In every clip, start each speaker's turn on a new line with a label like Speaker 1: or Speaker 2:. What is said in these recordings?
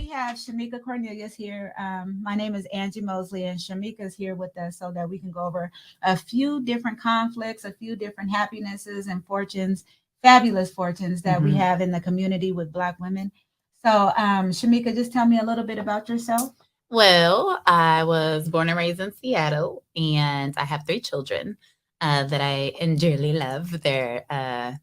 Speaker 1: we have Shameka Cornelius here. My name is Angie Mosley, and Shameka is here with us so that we can go over a few different conflicts, a few different happinesses and fortunes, fabulous fortunes that we have in the community with Black women. So, Shameka, just tell me a little bit about yourself.
Speaker 2: Well, I was born and raised in Seattle, and I have 3 children that I dearly love. They're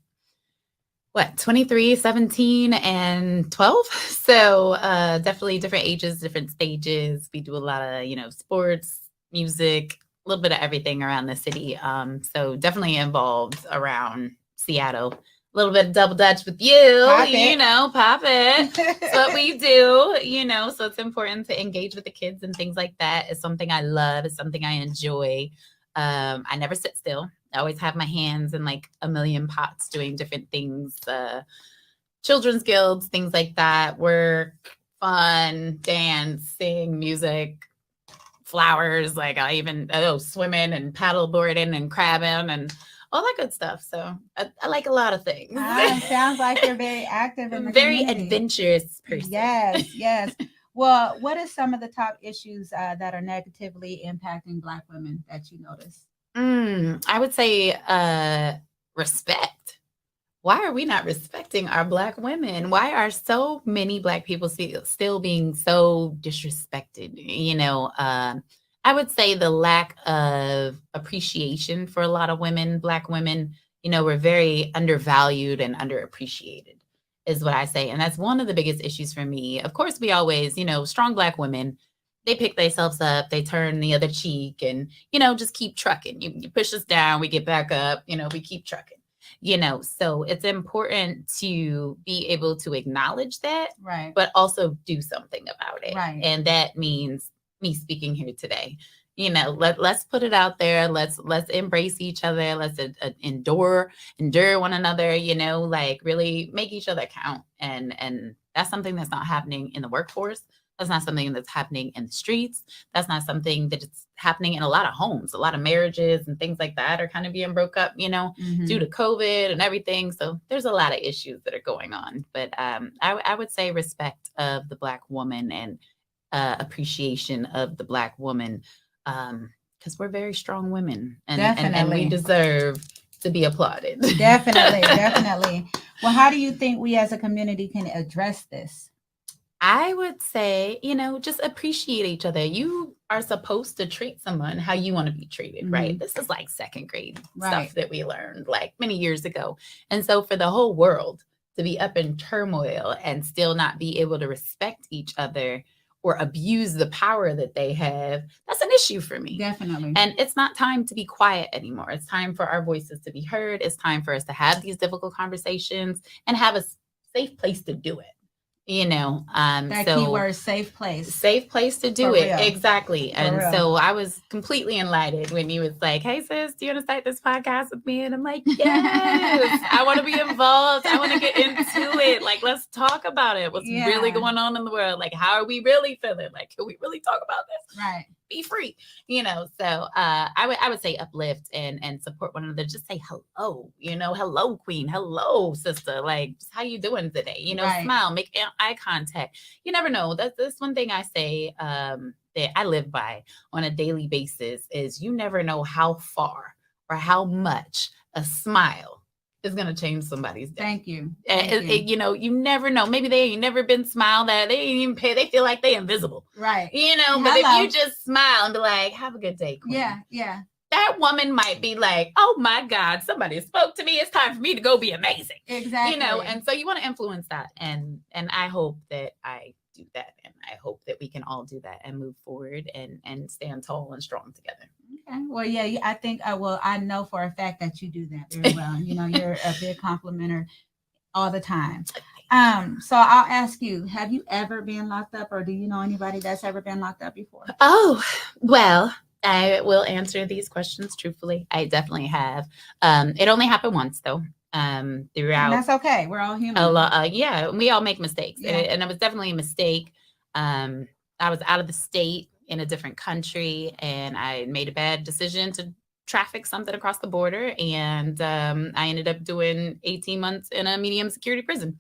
Speaker 2: 23, 17, and 12. So definitely different ages, different stages. We do a lot of, sports, music, a little bit of everything around the city. So definitely involved around Seattle. A little bit of double dutch with you, pop it. That's what we do, so it's important to engage with the kids and things like that. It's something I love. It's something I enjoy. I never sit still. I always have my hands in like a million pots doing different things, children's guilds, things like that, work, fun, dance, sing, music, flowers. Like I even swimming and paddle boarding and crabbing and all that good stuff. So I like a lot of things.
Speaker 1: Sounds like you're very active in the
Speaker 2: very
Speaker 1: community.
Speaker 2: Adventurous person.
Speaker 1: Yes. Well, what are some of the top issues that are negatively impacting Black women that you notice?
Speaker 2: I would say respect. Why are we not respecting our Black women? Why are so many Black people still being so disrespected? I would say the lack of appreciation for a lot of women, Black women, we're very undervalued and underappreciated is what I say. And that's one of the biggest issues for me. Of course, we always, strong Black women, they pick themselves up, they turn the other cheek and, just keep trucking. You push us down, we get back up, we keep trucking, so it's important to be able to acknowledge that,
Speaker 1: right,
Speaker 2: but also do something about it.
Speaker 1: Right.
Speaker 2: And that means me speaking here today. Let's put it out there. Let's embrace each other. Let's endure one another, like really make each other count. And that's something that's not happening in the workforce. That's not something that's happening in the streets. That's not something that's happening in a lot of homes. A lot of marriages and things like that are kind of being broke up, due to COVID and everything. So there's a lot of issues that are going on. But I would say respect of the Black woman and appreciation of the Black woman, because we're very strong women and we deserve to be applauded.
Speaker 1: Definitely. Well, how do you think we as a community can address this?
Speaker 2: I would say, just appreciate each other. You are supposed to treat someone how you want to be treated, right? This is like second grade stuff that we learned like many years ago. And so for the whole world to be up in turmoil and still not be able to respect each other or abuse the power that they have, that's an issue for me.
Speaker 1: Definitely.
Speaker 2: And it's not time to be quiet anymore. It's time for our voices to be heard. It's time for us to have these difficult conversations and have a safe place to do it.
Speaker 1: That keyword, safe place
Speaker 2: to do it. Real. Exactly. And so I was completely enlightened when you was like, hey sis, do you want to start this podcast with me? And I'm like, yes, I want to be involved. I want to get into it. Like, let's talk about it. What's really going on in the world? Like, how are we really feeling? Like, can we really talk about this?
Speaker 1: Right.
Speaker 2: Be free, so I would say uplift and support one another. Just say hello, hello queen, hello sister, like how you doing today, Smile, make eye contact. You never know. That's one thing I say that I live by on a daily basis is you never know how far or how much a smile is going to change somebody's day.
Speaker 1: Thank you.
Speaker 2: You never know. Maybe they ain't never been smiled at. They ain't even pay. They feel like they invisible.
Speaker 1: Right.
Speaker 2: But if you just smile and be like, have a good day, queen.
Speaker 1: Yeah.
Speaker 2: That woman might be like, oh my God, somebody spoke to me. It's time for me to go be amazing.
Speaker 1: Exactly.
Speaker 2: And so you want to influence that. And I hope that I do that. And I hope that we can all do that and move forward and stand tall and strong together.
Speaker 1: Okay. Well, yeah, I think I know for a fact that you do that very well. You're a big complimenter all the time. So I'll ask you, have you ever been locked up, or do you know anybody that's ever been locked up before?
Speaker 2: Oh, well, I will answer these questions truthfully. I definitely have. It only happened once though. Throughout.
Speaker 1: And that's okay. We're all human.
Speaker 2: We all make mistakes.
Speaker 1: Yeah.
Speaker 2: And it was definitely a mistake. I was out of the state in a different country, and I made a bad decision to traffic something across the border. And I ended up doing 18 months in a medium security prison.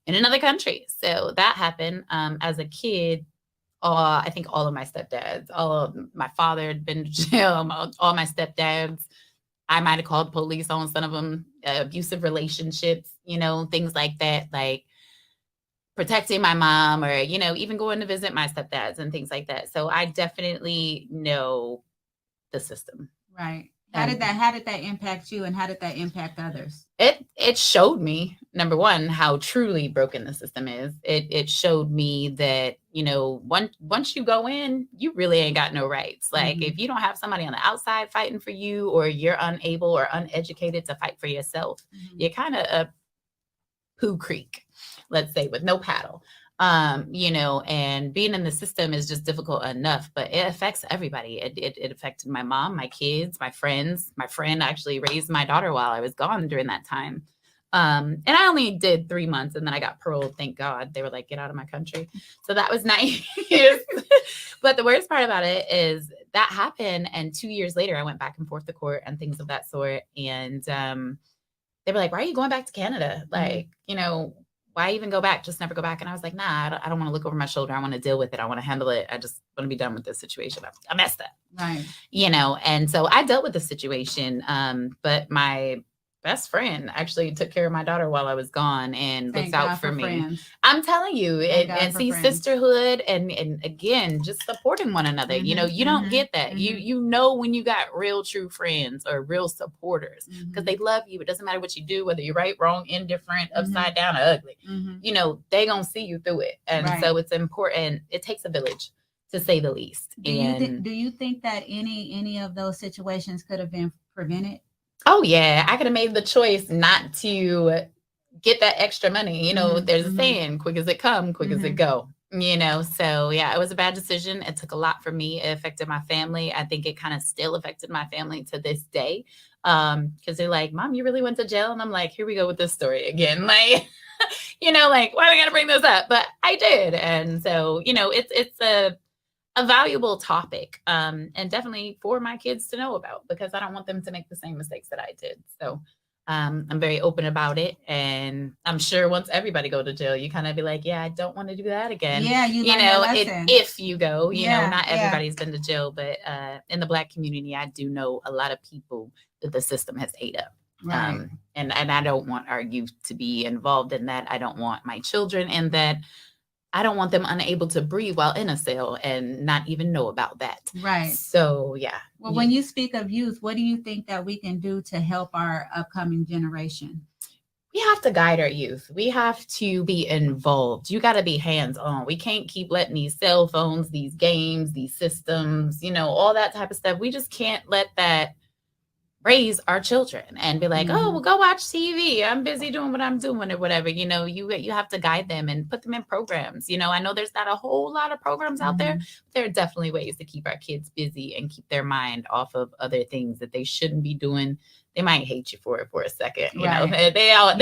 Speaker 2: in another country. So that happened. As a kid, I think all of my stepdads, all of my father had been to jail, all my stepdads, I might have called police on some of them, abusive relationships, things like that, like protecting my mom, or, even going to visit my stepdads and things like that. So I definitely know the system.
Speaker 1: Right. How did that impact you, and how did that impact others?
Speaker 2: It showed me, number one, how truly broken the system is. It showed me that, once you go in, you really ain't got no rights. Like if you don't have somebody on the outside fighting for you, or you're unable or uneducated to fight for yourself, you're kind of a poo creek, let's say, with no paddle. And being in the system is just difficult enough, but it affects everybody. It affected my mom, my kids, my friends. My friend actually raised my daughter while I was gone during that time. And I only did 3 months, and then I got paroled. Thank God. They were like, get out of my country. So that was nice. But the worst part about it is that happened. And 2 years later, I went back and forth to court and things of that sort. And they were like, why are you going back to Canada? Like, why even go back? Just never go back. And I was like, nah, I don't want to look over my shoulder. I want to deal with it. I want to handle it. I just want to be done with this situation. I messed up.
Speaker 1: Right.
Speaker 2: And so I dealt with the situation. But my best friend actually took care of my daughter while I was gone and looked out for me. Friends. I'm telling you, and see friends. Sisterhood and again, just supporting one another. You don't get that. You know when you got real true friends or real supporters, because they love you. It doesn't matter what you do, whether you're right, wrong, indifferent, upside down, or ugly. They gonna see you through it. And so it's important. It takes a village, to say the least.
Speaker 1: Do you think that any of those situations could have been prevented?
Speaker 2: Oh, yeah. I could have made the choice not to get that extra money. There's a saying, quick as it come, quick as it go. So yeah, it was a bad decision. It took a lot for me. It affected my family. I think it kind of still affected my family to this day. Because they're like, Mom, you really went to jail? And I'm like, here we go with this story again. Like, like, why do we got to bring this up? But I did. And so, it's a valuable topic, and definitely for my kids to know about, because I don't want them to make the same mistakes that I did. So I'm very open about it, and I'm sure once everybody go to jail, you kind of be like, yeah, I don't want to do that again.
Speaker 1: Yeah,
Speaker 2: if you go, not everybody's been to jail, but in the Black community, I do know a lot of people that the system has ate up.
Speaker 1: Right.
Speaker 2: And I don't want our youth to be involved in that. I don't want my children in that. I don't want them unable to breathe while in a cell and not even know about that.
Speaker 1: Right.
Speaker 2: So, yeah.
Speaker 1: Well, when you speak of youth, what do you think that we can do to help our upcoming generation?
Speaker 2: We have to guide our youth. We have to be involved. You got to be hands-on. We can't keep letting these cell phones, these games, these systems, all that type of stuff. We just can't let that raise our children and be like, oh, well, go watch TV. I'm busy doing what I'm doing, or whatever. You have to guide them and put them in programs. I know there's not a whole lot of programs out there. But there are definitely ways to keep our kids busy and keep their mind off of other things that they shouldn't be doing. They might hate you for it for a second. They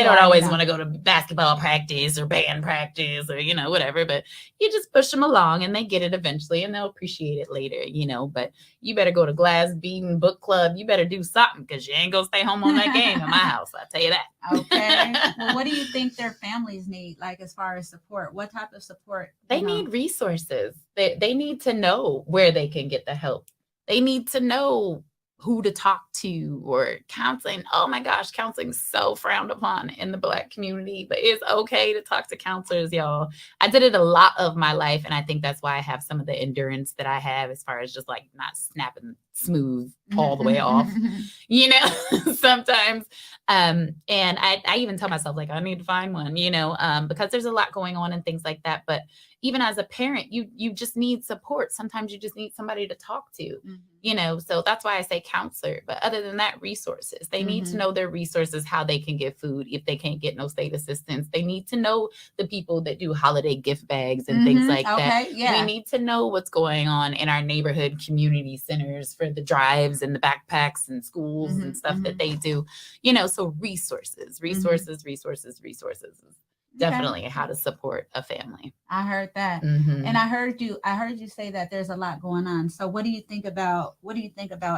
Speaker 2: don't always want to go to basketball practice or band practice or, whatever, but you just push them along and they get it eventually and they'll appreciate it later, but you better go to glass beating book club. You better do something, because you ain't gonna stay home on that game in my house. I'll tell you that.
Speaker 1: Okay. Well, what do you think their families need, like as far as support? What type of support?
Speaker 2: They need resources. They need to know where they can get the help. They need to know who to talk to, or counseling. Oh my gosh, counseling's so frowned upon in the Black community, but it's okay to talk to counselors, y'all. I did it a lot of my life, and I think that's why I have some of the endurance that I have, as far as just like not snapping smooth all the way off, sometimes. And I even tell myself, like, I need to find one, because there's a lot going on and things like that. But even as a parent, you just need support. Sometimes you just need somebody to talk to, so that's why I say counselor. But other than that, resources. They need to know their resources, how they can get food if they can't get no state assistance. They need to know the people that do holiday gift bags and things like that.
Speaker 1: Yeah.
Speaker 2: We need to know what's going on in our neighborhood community centers for the drives and the backpacks and schools and stuff that they do, so resources. Definitely how to support a family.
Speaker 1: I heard that. And I heard you say that there's a lot going on. So what do you think about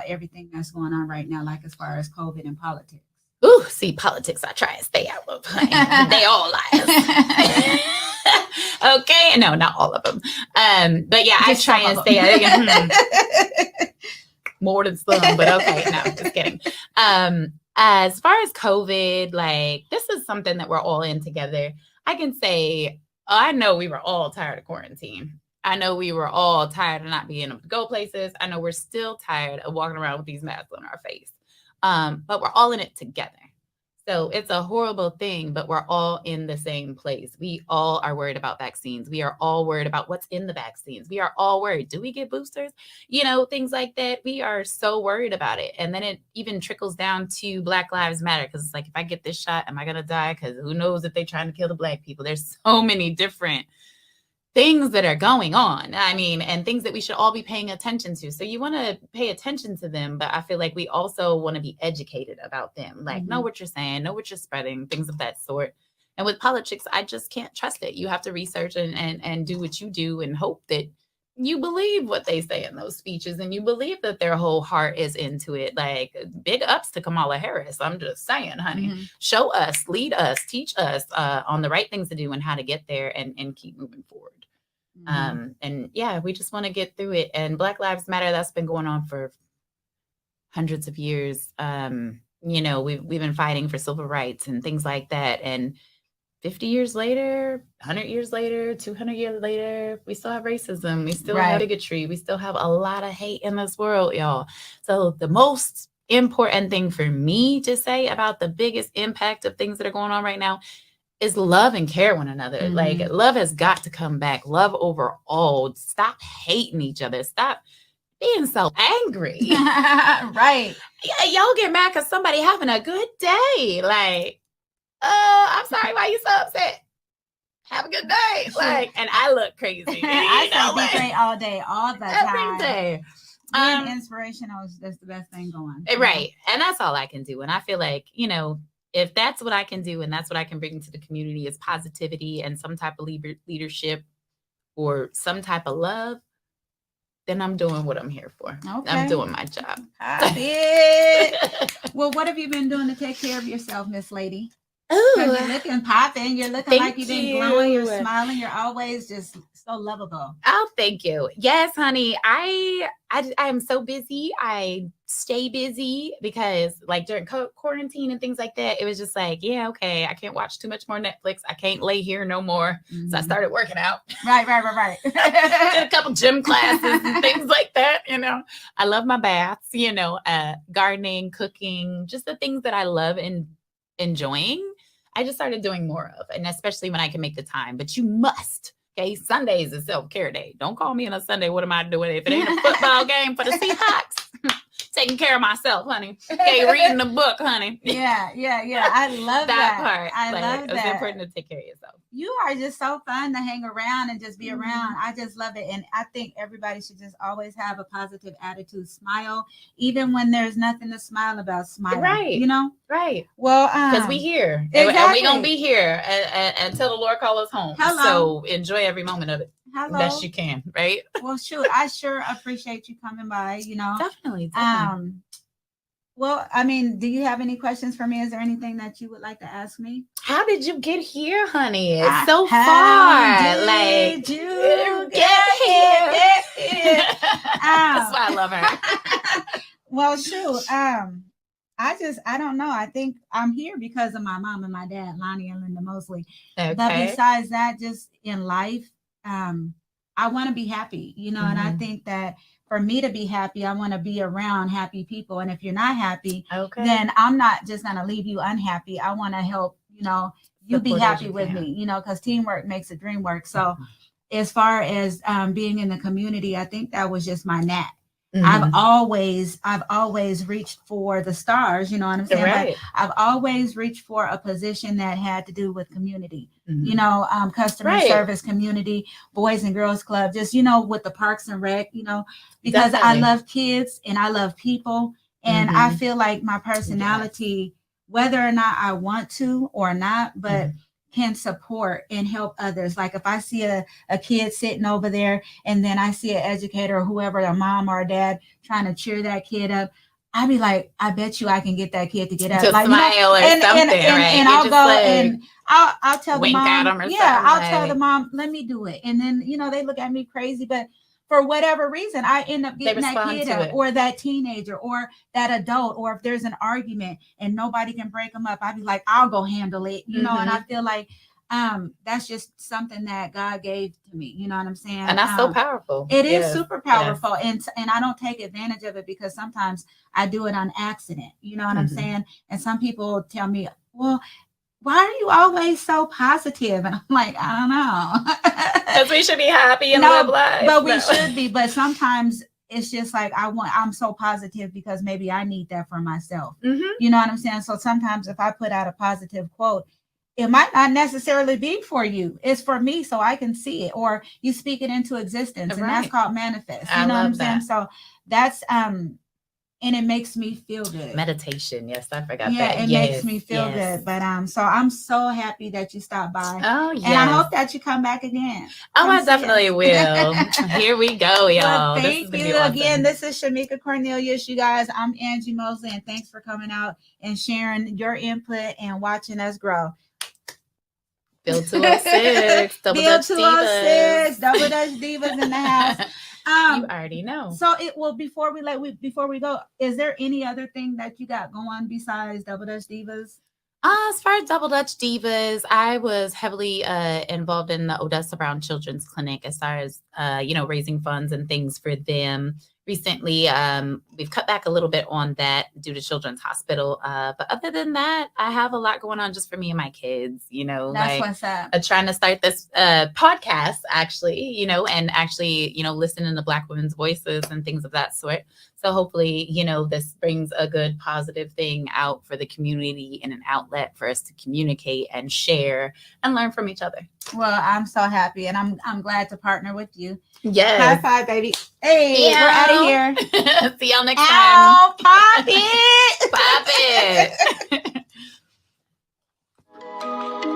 Speaker 1: everything that's going on right now, like as far as COVID and politics?
Speaker 2: Ooh, see, politics I try and stay out of. They all liars. Okay, no, not all of them. But yeah,
Speaker 1: Just
Speaker 2: I try and stay out of more than some, but okay, no, just kidding. As far as COVID, like this is something that we're all in together. I can say, I know we were all tired of quarantine. I know we were all tired of not being able to go places. I know we're still tired of walking around with these masks on our face. But we're all in it together. So it's a horrible thing, but we're all in the same place. We all are worried about vaccines. We are all worried about what's in the vaccines. We are all worried. Do we get boosters? You know, things like that. We are so worried about it. And then it even trickles down to Black Lives Matter. Because it's like, if I get this shot, am I going to die? Because who knows if they're trying to kill the Black people? There's so many different things that are going on. I mean, and things that we should all be paying attention to. So you want to pay attention to them, but I feel like we also want to be educated about them. Like, know what you're saying, know what you're spreading, things of that sort. And with politics, I just can't trust it. You have to research and do what you do and hope that you believe what they say in those speeches and you believe that their whole heart is into it. Like, big ups to Kamala Harris. I'm just saying, honey, show us, lead us, teach us on the right things to do and how to get there and keep moving forward. And yeah, we just want to get through it. And Black Lives Matter, that's been going on for hundreds of years. You know, we've been fighting for civil rights and things like that. And 50 years later, 100 years later, 200 years later, we still have racism. We still have bigotry. We still have a lot of hate in this world, y'all. So the most important thing for me to say about the biggest impact of things that are going on right now is love and care one another. Like, love has got to come back. Love overall. Stop hating each other. Stop being so angry.
Speaker 1: Right.
Speaker 2: Y'all get mad because somebody having a good day. Like, I'm sorry, why you so upset? Have a good day. Like, and I look crazy.
Speaker 1: I say be great all day, all the time.
Speaker 2: Every day.
Speaker 1: Being inspirational is just the best thing going.
Speaker 2: Right. And that's all I can do. And I feel like, you know, if that's what I can do and that's what I can bring to the community is positivity and some type of leadership or some type of love, then I'm doing what I'm here for. Okay. I'm doing my job.
Speaker 1: Well, what have you been doing to take care of yourself, Miss Lady?
Speaker 2: Ooh,
Speaker 1: you're looking popping. You're looking like you've been glowing. You're smiling. You're always just so lovable.
Speaker 2: Oh, thank you. Yes, honey. I am so busy. I stay busy because like during quarantine and things like that, it was just like, yeah, okay, I can't watch too much more Netflix. I can't lay here no more. So I started working out.
Speaker 1: Right.
Speaker 2: Did a couple gym classes and things like that, you know. I love my baths, you know, gardening, cooking, just the things that I love and enjoying. I just started doing more of, and especially when I can make the time. But you must. Okay, Sundays is self-care day. Don't call me on a Sunday. What am I doing? If it ain't a football game for the Seahawks, taking care of myself, honey. Okay, reading the book, honey.
Speaker 1: Yeah. I love that
Speaker 2: part.
Speaker 1: I love that.
Speaker 2: It's important to take care of yourself.
Speaker 1: You are just so fun to hang around and just be around. I just love it. And I think everybody should just always have a positive attitude. Smile, even when there's nothing to smile about. Smile. Right. You know?
Speaker 2: Right.
Speaker 1: Well,
Speaker 2: because we here.
Speaker 1: Exactly.
Speaker 2: And we gonna be here until the Lord calls us home.
Speaker 1: Hello.
Speaker 2: So enjoy every moment of it.
Speaker 1: Hello.
Speaker 2: Best you can, right?
Speaker 1: Well, shoot, I sure appreciate you coming by, you know.
Speaker 2: Definitely.
Speaker 1: Well, I mean, do you have any questions for me? Is there anything that you would like to ask me?
Speaker 2: How did you get here, honey? It's so far. Like,
Speaker 1: you get here?
Speaker 2: That's why I love her.
Speaker 1: Well, shoot. I don't know. I think I'm here because of my mom and my dad, Lonnie and Linda Mosley. Okay. But besides that, just in life, I want to be happy, you know, and I think that for me to be happy, I want to be around happy people. And if you're not happy, then I'm not just going to leave you unhappy. I want to help, you know, you be happy with me, you know, because teamwork makes the dream work. So as far as being in the community, I think that was just my knack. I've always reached for the stars, you know what I'm saying? Right. Like, I've always reached for a position that had to do with community, you know, customer service, community, Boys and Girls Club, just, you know, with the Parks and Rec, you know, because I love kids and I love people. And I feel like my personality, whether or not I want to or not, but can support and help others. Like if I see a kid sitting over there and then I see an educator or whoever, a mom or a dad trying to cheer that kid up, I'd be like, I bet you I can get that kid to get up,
Speaker 2: to
Speaker 1: like,
Speaker 2: smile or something, right?
Speaker 1: And I'll go and I'll tell the
Speaker 2: wink
Speaker 1: mom,
Speaker 2: at them or
Speaker 1: I'll tell
Speaker 2: like,
Speaker 1: the mom, let me do it, and then they look at me crazy, but for whatever reason, I end up getting that kid up, or that teenager, or that adult, or if there's an argument and nobody can break them up, I'd be like, I'll go handle it, and I feel like that's just something that God gave to me, you know what I'm saying?
Speaker 2: And that's so powerful.
Speaker 1: It is super powerful. Yes. And I don't take advantage of it, because sometimes I do it on accident, you know what I'm saying? And some people tell me, well, why are you always so positive? And I'm like, I don't know.
Speaker 2: Because we should be happy and live life.
Speaker 1: But we should be. But sometimes it's just like, I'm so positive because maybe I need that for myself. You know what I'm saying? So sometimes if I put out a positive quote, it might not necessarily be for you. It's for me, so I can see it, or you speak it into existence, and that's called manifest. You know what I'm saying? So that's and it makes me feel good.
Speaker 2: Meditation, yes, I forgot that.
Speaker 1: Yeah, it makes me feel good. But so I'm so happy that you stopped by.
Speaker 2: Oh yeah,
Speaker 1: and I hope that you come back again.
Speaker 2: Oh, I definitely will. Here we go, y'all.
Speaker 1: Well, thank you again. This is Shameka Cornelius, you guys. I'm Angie Mosley, and thanks for coming out and sharing your input and watching us grow.
Speaker 2: BUILD 206, Double Dutch Divas.
Speaker 1: Double Dutch Divas in the house.
Speaker 2: You already know.
Speaker 1: So before we go, is there any other thing that you got going besides Double Dutch Divas?
Speaker 2: As far as Double Dutch Divas, I was heavily involved in the Odessa Brown Children's Clinic as far as raising funds and things for them. Recently, we've cut back a little bit on that due to Children's Hospital. But other than that, I have a lot going on just for me and my kids,
Speaker 1: That's what's up.
Speaker 2: Trying to start this podcast, actually, and actually, listening to Black women's voices and things of that sort. So hopefully, this brings a good positive thing out for the community and an outlet for us to communicate and share and learn from each other.
Speaker 1: Well, I'm so happy, and I'm glad to partner with you.
Speaker 2: Yes.
Speaker 1: High five, baby. Hey, we're out of here.
Speaker 2: See y'all next time.
Speaker 1: Pop it.
Speaker 2: Pop it.